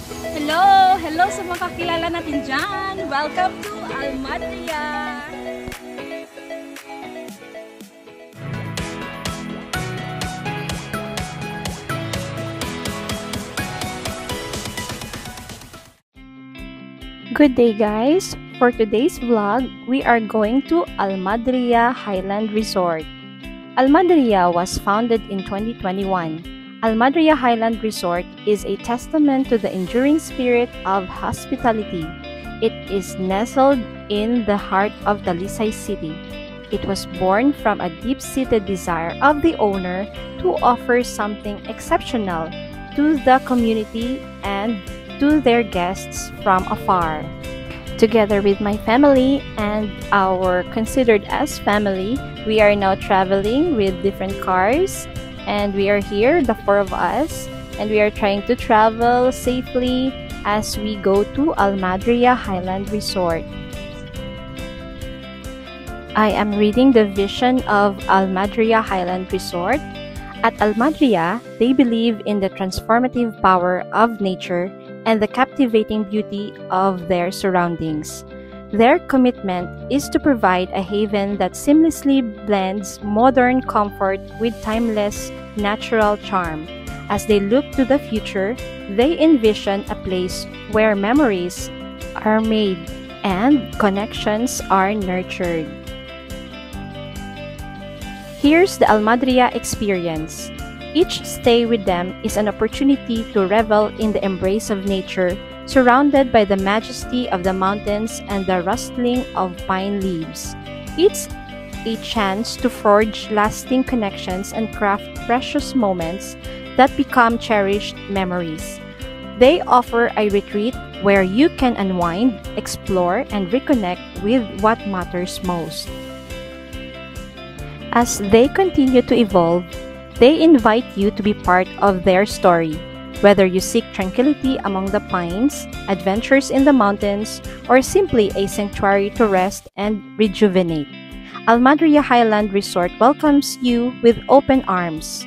Hello! Hello sa mga kakilala natin dyan! Welcome to Almadria! Good day guys! For today's vlog, we are going to Almadria Highland Resort. Almadria was founded in 2021. Almadria Highland Resort is a testament to the enduring spirit of hospitality. It is nestled in the heart of Talisay City. It was born from a deep-seated desire of the owner to offer something exceptional to the community and to their guests from afar. Together with my family and our considered as family, we are now traveling with different cars, and we are here, the four of us, and we are trying to travel safely as we go to Almadria Highland Resort. I am reading the vision of Almadria Highland Resort. At Almadria, they believe in the transformative power of nature and the captivating beauty of their surroundings. Their commitment is to provide a haven that seamlessly blends modern comfort with timeless natural charm. As they look to the future, they envision a place where memories are made and connections are nurtured. Here's the Almadria experience. Each stay with them is an opportunity to revel in the embrace of nature, surrounded by the majesty of the mountains and the rustling of pine leaves. It's a chance to forge lasting connections and craft precious moments that become cherished memories. They offer a retreat where you can unwind, explore, and reconnect with what matters most. As they continue to evolve, they invite you to be part of their story. Whether you seek tranquility among the pines, adventures in the mountains, or simply a sanctuary to rest and rejuvenate, Almadria Highland Resort welcomes you with open arms.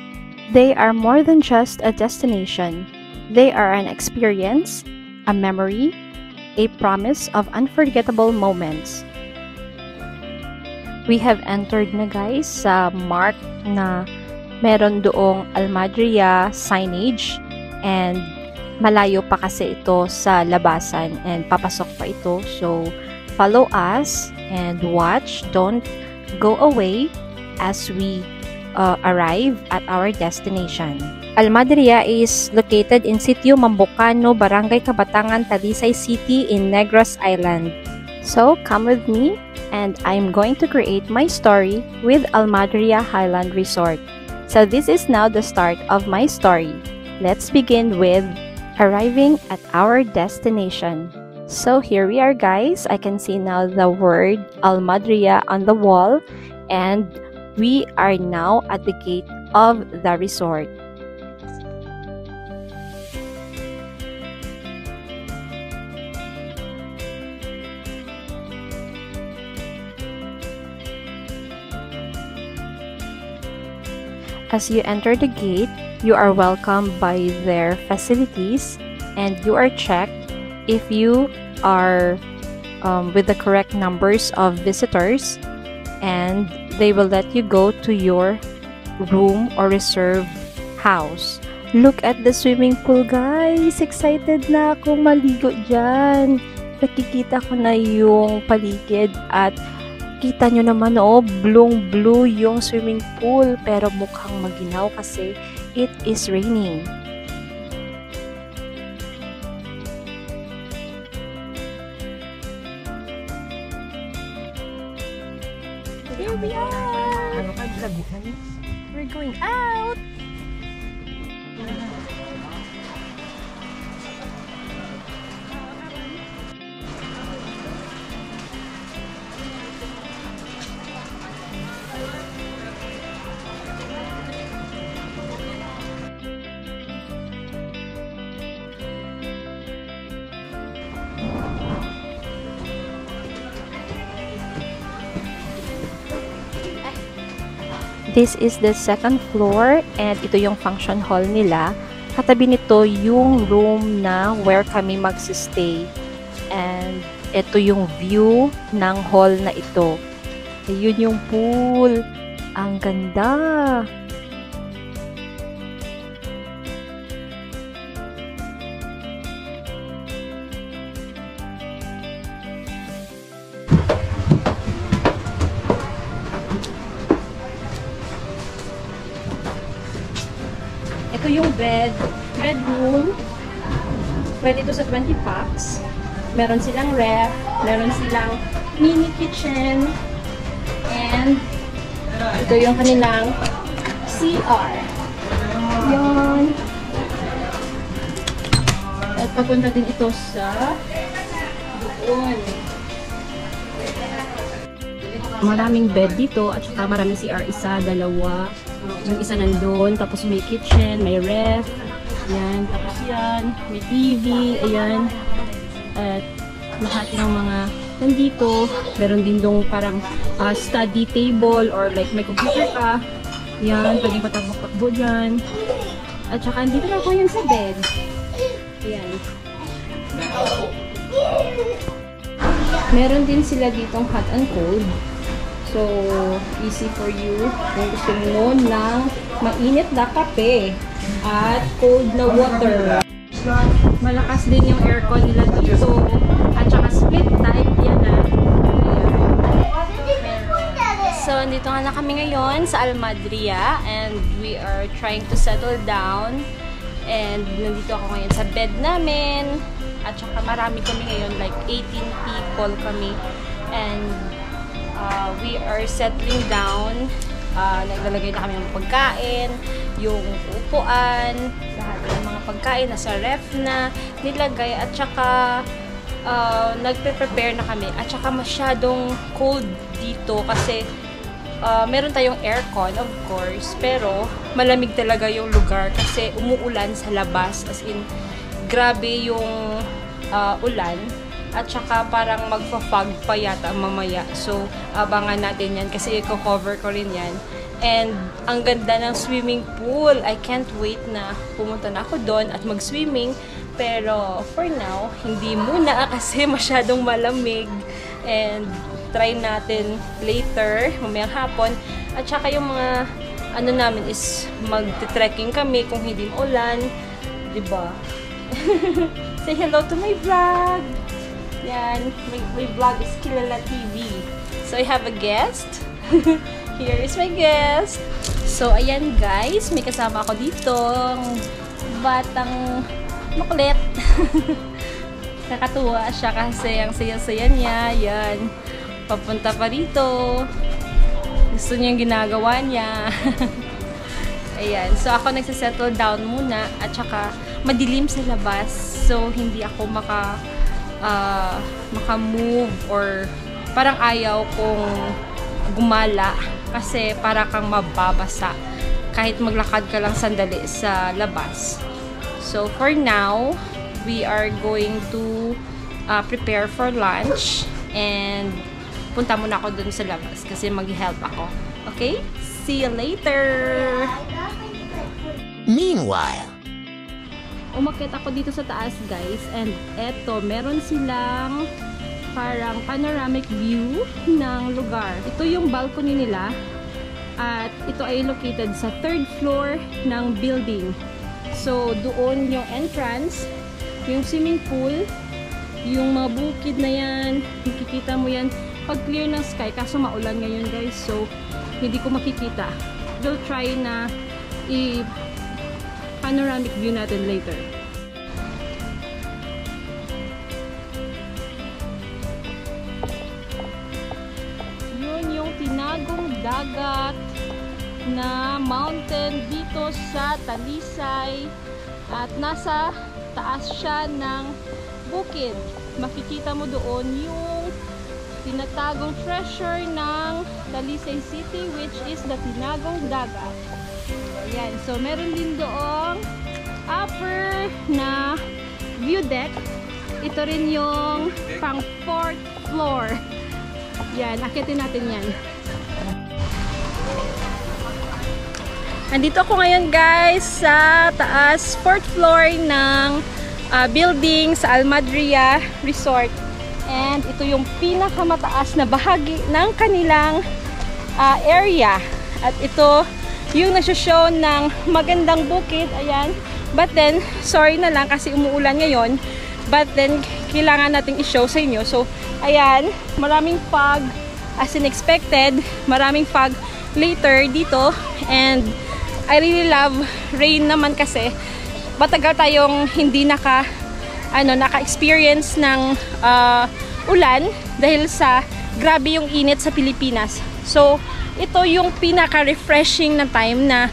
They are more than just a destination. They are an experience, a memory, a promise of unforgettable moments. We have entered na guys sa mark na meron doong Almadria signage, and malayo pa kasi ito sa labasan and papasok pa ito. So, follow us and watch. Don't go away as we arrive at our destination. Almadria is located in Sitio Mambucano, Barangay Kabatangan, Talisay City in Negros Island. So, come with me and I'm going to create my story with Almadria Highland Resort. So this is now the start of my story. Let's begin with arriving at our destination. So here we are guys. I can see now the word Almadria on the wall, and we are now at the gate of the resort. As you enter the gate, you are welcomed by their facilities, and you are checked if you are with the correct numbers of visitors, and they will let you go to your room or reserved house. Look at the swimming pool guys! Excited na akong maligo dyan! Nakikita ko na yung paligid at kita nyo naman blue yung swimming pool, pero mukhang maginaw kasi it is raining. Here we are! We're going out! This is the second floor, and ito yung function hall nila. Katabi nito yung room na where kami magsistay. And ito yung view ng hall na ito. Ayun yung pool. Ang ganda! Ito yung bedroom. Pwede ito sa 20 packs. Meron silang ref, meron silang mini kitchen, and ito yung kanilang CR. Yan. At papunta din ito sa doon. Maraming bed dito at saka maraming CR. Isa, dalawa. Yung isa nandun. Tapos may kitchen, may ref. Yan. Tapos yan. May TV. Ayan. At lahat ng mga nandito. Meron din dong parang study table or like may computer ka. Yan. Pwedeng patakbo dyan. At saka dito na ako yan sa bed. Ayan. Meron din sila ditong hot and cold. So, easy for you kung gusto mo ng mainit na kape at cold na water. Malakas din yung aircon nila dito. At saka split type yan na. So, nandito nga na kami ngayon sa Almadria and we are trying to settle down. And nandito ako ngayon sa bed namin. At saka marami kami ngayon, like 18 people kami. And we are settling down. Naglalagay na kami ng pagkain, yung upuan, lahat ng mga pagkain nasa ref na nilagay at saka nagpe-prepare na kami. At saka masyadong cold dito kasi meron tayong aircon of course, pero malamig talaga yung lugar kasi umuulan sa labas, as in grabe yung ulan. At saka parang magpa-fog pa yata mamaya. So, abangan natin yan kasi i-cover ko rin yan. And, ang ganda ng swimming pool. I can't wait na pumunta na ako doon at mag-swimming. Pero, for now, hindi muna kasi masyadong malamig. And, try natin later, mamayang hapon. At saka yung mga, ano namin is mag-trekking kami kung hindi ulan. Diba? Say hello to my vlog! Yan, my vlog is Kilala TV. So, I have a guest. Here is my guest. So, ayan guys, may kasama ako dito. Batang makulit. Nakatuwa siya kasi ang saya-saya niya. Yan, papunta pa rito. Gusto niya yung ginagawa niya. Ayan, so ako nagsasettle down muna. At saka, madilim sa labas. So, hindi ako maka-move or parang ayaw kong gumala kasi para kang mababasa kahit maglakad ka lang sandali sa labas. So for now, we are going to prepare for lunch and punta muna ako dun sa labas kasi mag-help ako. Okay? See you later! Meanwhile, umakyat ako dito sa taas guys, and eto, meron silang parang panoramic view ng lugar. Ito yung balcony nila at ito ay located sa 3rd floor ng building. So doon yung entrance, yung swimming pool, yung mga bukid na yan, makikita mo yan pag clear ng sky, kaso maulan ngayon guys, so hindi ko makikita. We'll try na panoramic view natin later. Yun yung tinagong dagat na mountain dito sa Talisay at nasa taas siya ng bukid. Makikita mo doon yung tinatagong treasure ng Talisay City, which is the Tinagong Dagat. Ayan. So, meron din doong upper na view deck. Ito rin yung pang 4th floor. Yan. Akitin natin yan. Andito ako ngayon guys sa taas, 4th floor ng building sa Almadria Resort. And ito yung pinakamataas na bahagi ng kanilang area. At ito yung nasa-show ng magandang bukid. Ayan. But then, sorry na lang kasi umuulan ngayon. But then, kailangan nating i-show sa inyo. So, ayan, maraming fog as in expected. Maraming fog later dito. And I really love rain naman kasi matagal tayong hindi naka-experience ng ulan dahil sa grabe yung init sa Pilipinas. So, ito yung pinaka-refreshing na time na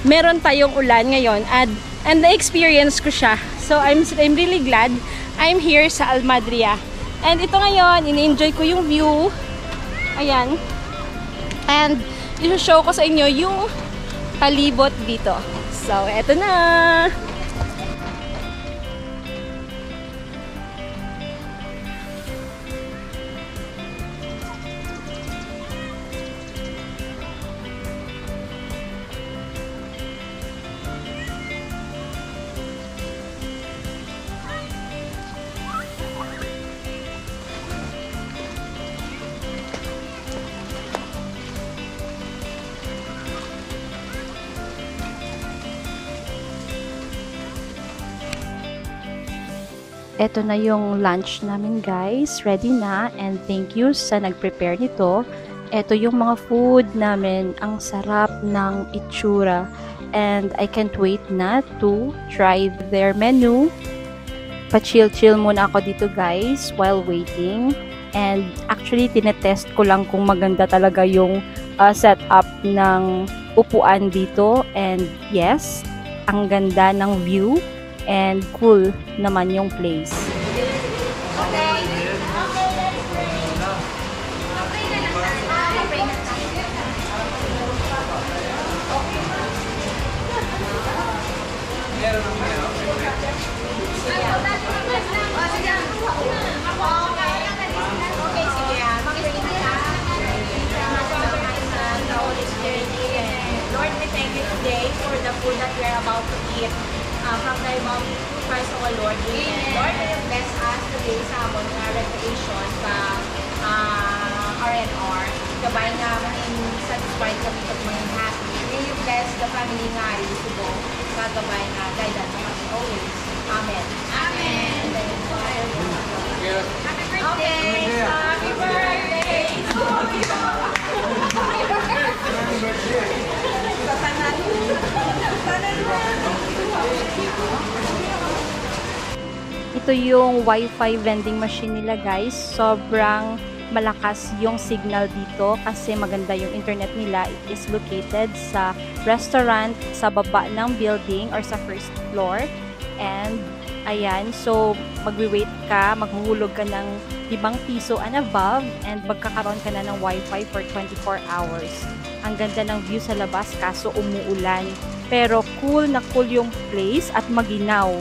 meron tayong ulan ngayon and na-experience ko siya. So, I'm really glad I'm here sa Almadria. And ito ngayon, in-enjoy ko yung view. Ayan. And i-show ko sa inyo yung palibot dito. So, eto na! Ito na yung lunch namin guys. Ready na and thank you sa nag-prepare nito. Ito yung mga food namin. Ang sarap ng itsura. And I can't wait na to try their menu. Pa-chill-chill muna ako dito guys while waiting. And actually tinetest ko lang kung maganda talaga yung setup ng upuan dito. And yes, ang ganda ng view. And cool naman yung place. Lord, we thank you today for the food that we are about to eat. From thy mouth, Christ our Lord. Amen. Lord, may you bless us today sa amon nga recreation sa R&R. Gabay nga satisfied kami pag mga happy. May you bless the family nga Isubo. Kagabay nga guidance as always. Amen. Amen. Happy birthday! Happy birthday! Ito yung Wi-Fi vending machine nila guys. Sobrang malakas yung signal dito kasi maganda yung internet nila. It is located sa restaurant sa baba ng building or sa first floor. And ayan, so magwi-wait ka, maghuhulog ka ng 5 piso and above and magkakaroon ka na ng Wi-Fi for 24 hours. Ang ganda ng view sa labas kaso umuulan. Pero cool na cool yung place at maginaw.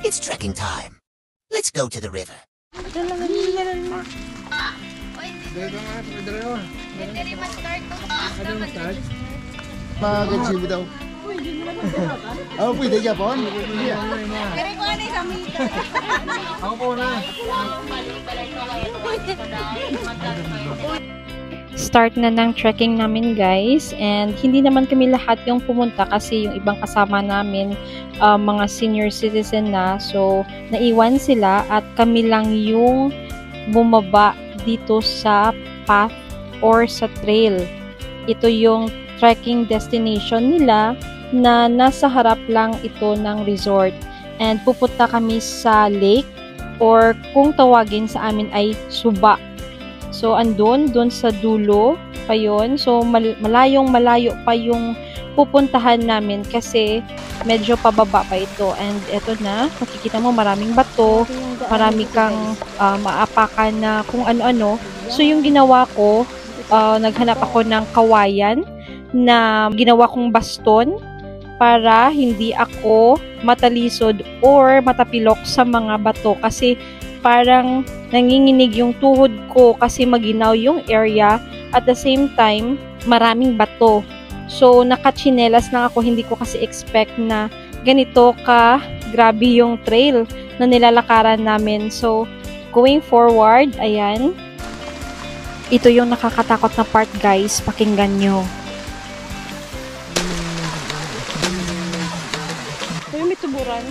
It's trekking time. Let's go to the river. Mag-achieve daw. Oh, pwede Japon. Ako po na. Start na ng trekking namin guys, and hindi naman kami lahat yung pumunta kasi yung ibang kasama namin mga senior citizen na, so naiwan sila at kami lang yung bumaba dito sa path or sa trail. Ito yung trekking destination nila na nasa harap lang ito ng resort. And pupunta kami sa lake or kung tawagin sa amin ay Suba. So andun sa dulo pa yun. So malayo pa yung pupuntahan namin kasi medyo pababa pa ito. And eto na, makikita mo maraming bato, marami kang maapakan na kung ano-ano. So yung ginawa ko, naghanap ako ng kawayan na ginawa kong baston para hindi ako matalisod or matapilok sa mga bato kasi parang nanginginig yung tuhod ko kasi maginaw yung area at the same time maraming bato. So nakachinelas lang ako, hindi ko kasi expect na ganito ka grabe yung trail na nilalakaran namin. So going forward, ayan, ito yung nakakatakot na part guys, pakinggan nyo. May tuburan.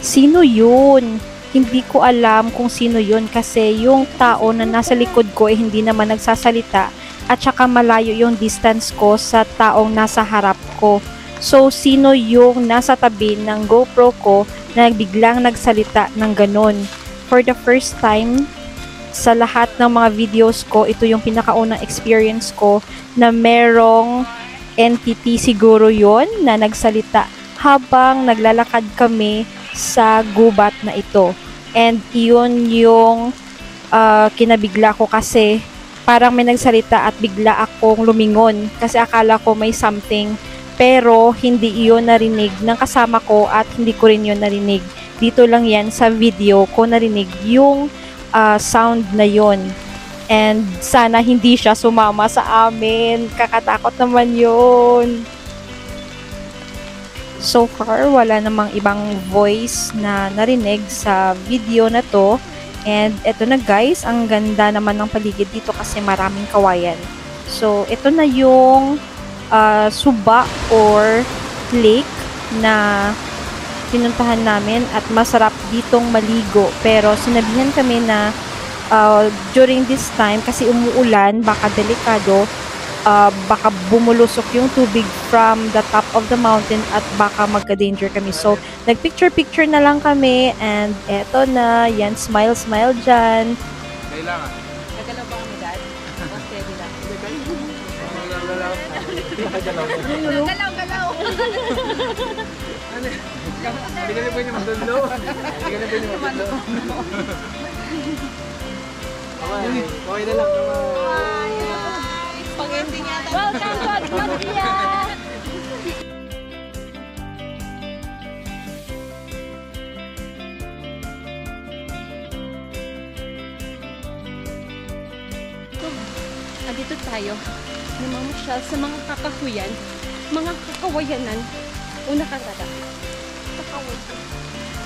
Sino yun? Hindi ko alam kung sino yun kasi yung tao na nasa likod ko ay hindi naman nagsasalita at saka malayo yung distance ko sa taong nasa harap ko. So, sino yung nasa tabi ng GoPro ko na biglang nagsalita ng ganun? For the first time, sa lahat ng mga videos ko, ito yung pinakaunang experience ko na merong entity siguro yon na nagsalita habang naglalakad kami sa gubat na ito. And yun yung kinabigla ko kasi parang may nagsalita at bigla akong lumingon kasi akala ko may something pero hindi iyon narinig ng kasama ko at hindi ko rin yun narinig. Dito lang yan sa video ko narinig yung sound na yon. And sana hindi siya sumama sa amin. Kakatakot naman yun. So far, wala namang ibang voice na narinig sa video na to. And eto na guys, ang ganda naman ng paligid dito kasi maraming kawayan. So, ito na yung Suba or lake na pinuntahan namin at masarap ditong maligo. Pero sinabihan kami na during this time, kasi umuulan, baka delikado, baka bumulusok yung tubig from the top of the mountain at baka magka-danger kami. So, nag-picture-picture na lang kami and eto na, yan, smile dyan. Kailangan. Nagalaw ba kami, Dad? O steady lang? Galaw. Hindi ka na pwede magdulo. Okay na lang. Spaghetti niya. Welcome to Almadria! Dito tayo namamasyal sa mga kakahuyan, mga kakawayanan. Una ka tada.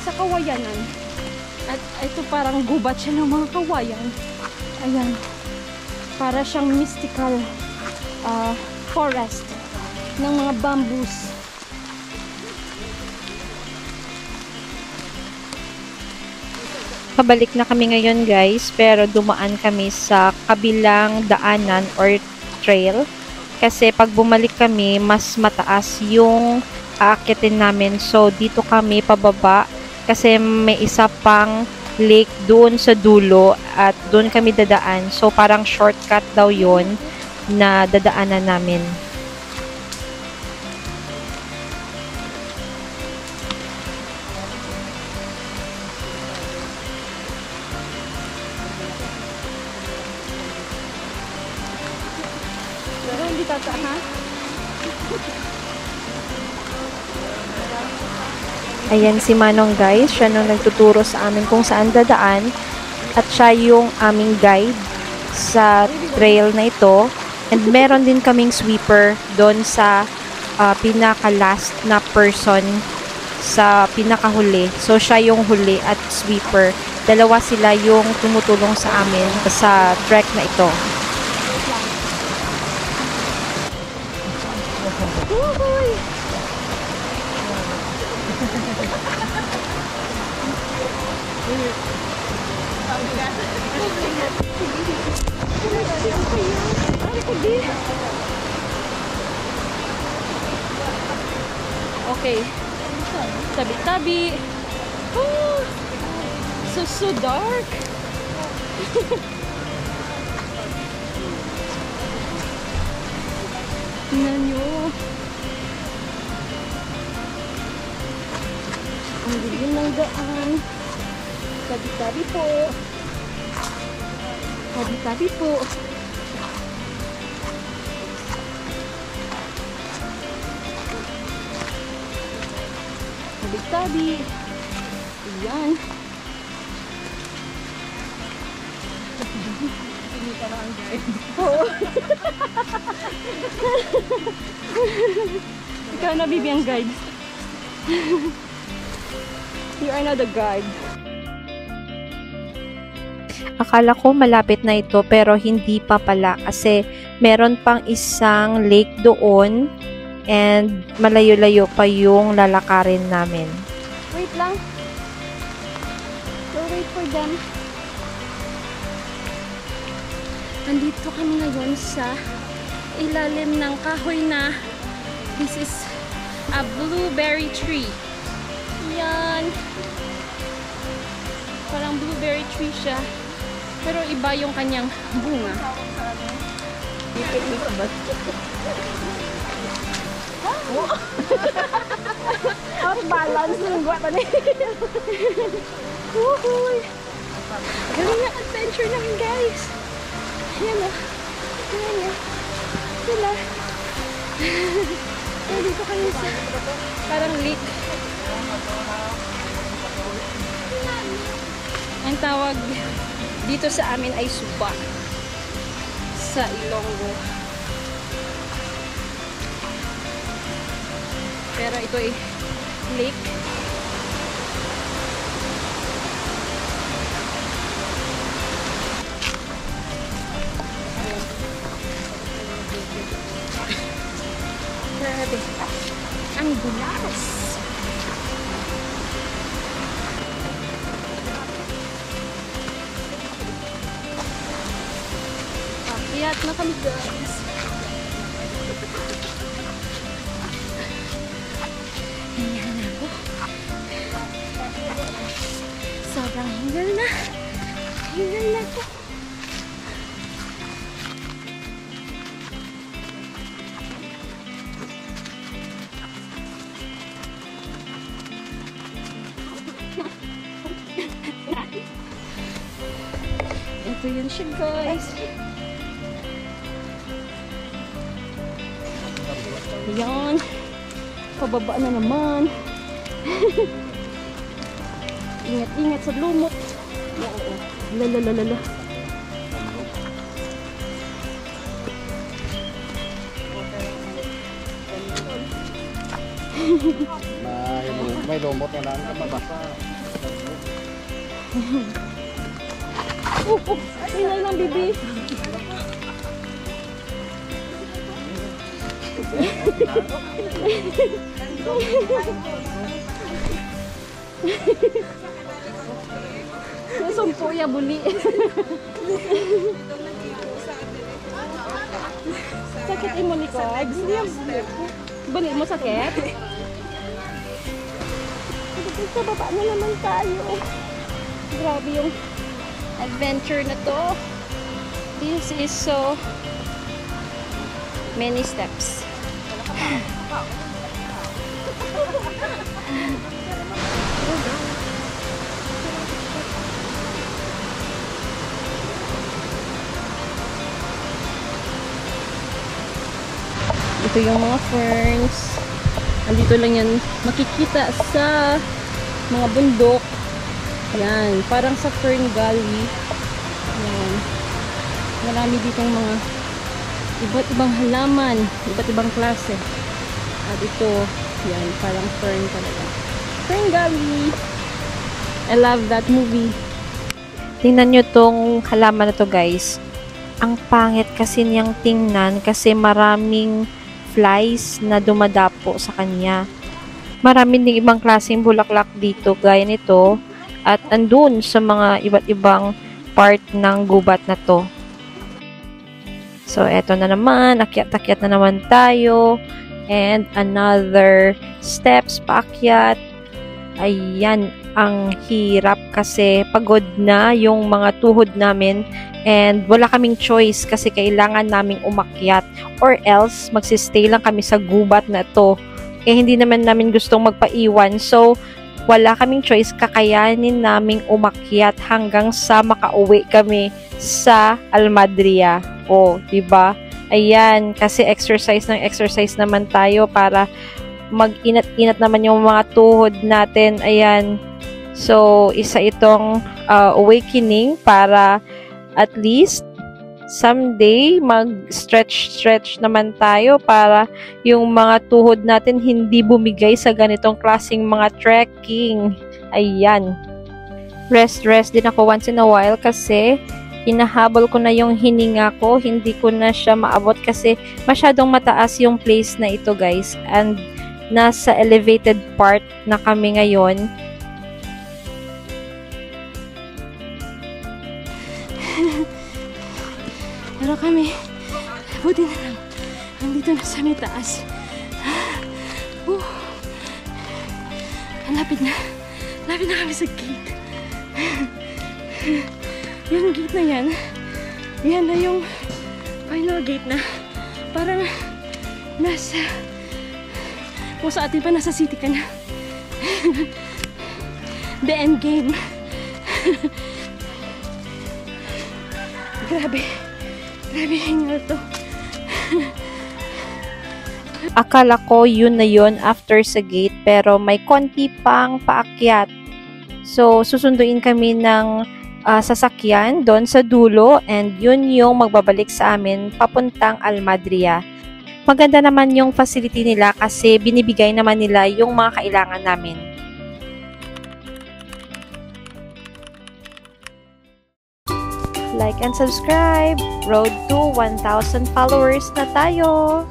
Sa kawayanan. At ito parang gubat siya ng mga kawayan. Ayan. Para siyang mystical forest ng mga bamboos. Pabalik na kami ngayon guys, pero dumaan kami sa kabilang daanan or trail. Kasi pag bumalik kami, mas mataas yung aakitin namin. So, dito kami pababa kasi may isa pang lake doon sa dulo at doon kami dadaan. So, parang shortcut daw yon na dadaanan namin. Pero hindi tata, ha? Ayan si Manong guys, siya nung nagtuturo sa amin kung saan dadaan at siya yung aming guide sa trail na ito. And meron din kaming sweeper doon sa pinaka-last na person sa pinakahuli. So siya yung huli at sweeper. Dalawa sila yung tumutulong sa amin sa trek na ito. Okay. Tabi-tabi. Oh, so dark. Tingnan nyo. Ang dilim ng daan. Tabi-tabi po. Tabi-tabi po. Tabi-tabi. Ayan. Hindi ka na ang guide. Oo. Ikaw na, Bibi, ang guide. You are not the guide. Akala ko malapit na ito pero hindi pa pala kasi meron pang isang lake doon and malayo-layo pa yung lalakarin namin. Wait lang. We'll wait for them. Andito kami ngayon sa ilalim ng kahoy na this is a blueberry tree. Yan. Parang blueberry tree siya. Pero iba yung kanyang bunga. Out balance yung guwa pa niya. Uhuy. Galing na adventure namin, guys. Ayan o. Ayan o. Sila. Dito kami sa parang lake. Ang tawag dito sa amin ay Suba sa Ilonggo. Pero ito ay lake. Grabe. Ang dulas. Akyat na kami, guys. Hingal na ako. Sobrang hingal na. Hingal na ako. Ito yun siya, guys. Ayan. Pababa na naman. Ingat-ingat sa lumot. Oo. Lalalala. May lumot na lang mabasa. Inay lang, Bibi. Sumpo ya buli. Sakit imo likod? Balik mo sakit? Sa baba na naman tayo. Grabe yung adventure na to. This is so many steps. Ito yung mga ferns. Andito lang yan makikita sa mga bundok. Yan, parang sa Fern Gully. Yan. Marami ditong mga iba't ibang halaman, iba't ibang klase. At ito, yan, parang fern talaga. Fern Gully. I love that movie. Tingnan nyo tong halaman na to, guys. Ang pangit kasi niyang tingnan kasi maraming flies na dumadapo sa kanya. Marami ding ibang klaseng bulaklak dito, gaya nito. At andun sa mga iba't ibang part ng gubat na to. So, eto na naman. Akyat-akyat na naman tayo. And another steps paakyat. Ayan, ang hirap kasi pagod na yung mga tuhod namin. And wala kaming choice kasi kailangan naming umakyat. Or else, magsistay lang kami sa gubat na to. Eh, hindi naman namin gustong magpaiwan. So, wala kaming choice, kakayanin naming umakyat hanggang sa makauwi kami sa Almadria. O, diba? Ayan, kasi exercise naman tayo para mag-inat-inat naman yung mga tuhod natin. Ayan. So, isa itong awakening para at least someday mag-stretch naman tayo para yung mga tuhod natin hindi bumigay sa ganitong klaseng mga trekking. Ayan. Rest din ako once in a while kasi hinahabol ko na yung hininga ko. Hindi ko na siya maabot kasi masyadong mataas yung place na ito, guys. And nasa elevated part na kami ngayon. Pero kami, buti na lang. Nandito na sa may taas. Lapit na. Lapit na kami sa gate. Yung gate na yan, yan na yung final gate na. Parang nasa, kung sa atin pa nasa city ka na. The end game. Grabe hingal to. Akala ko yun na yun after sa gate pero may konti pang paakyat. So, susunduin kami ng sasakyan doon sa dulo and yun yung magbabalik sa amin papuntang Almadria. Maganda naman yung facility nila kasi binibigay naman nila yung mga kailangan namin. Like and subscribe. Road to 1,000 followers na tayo.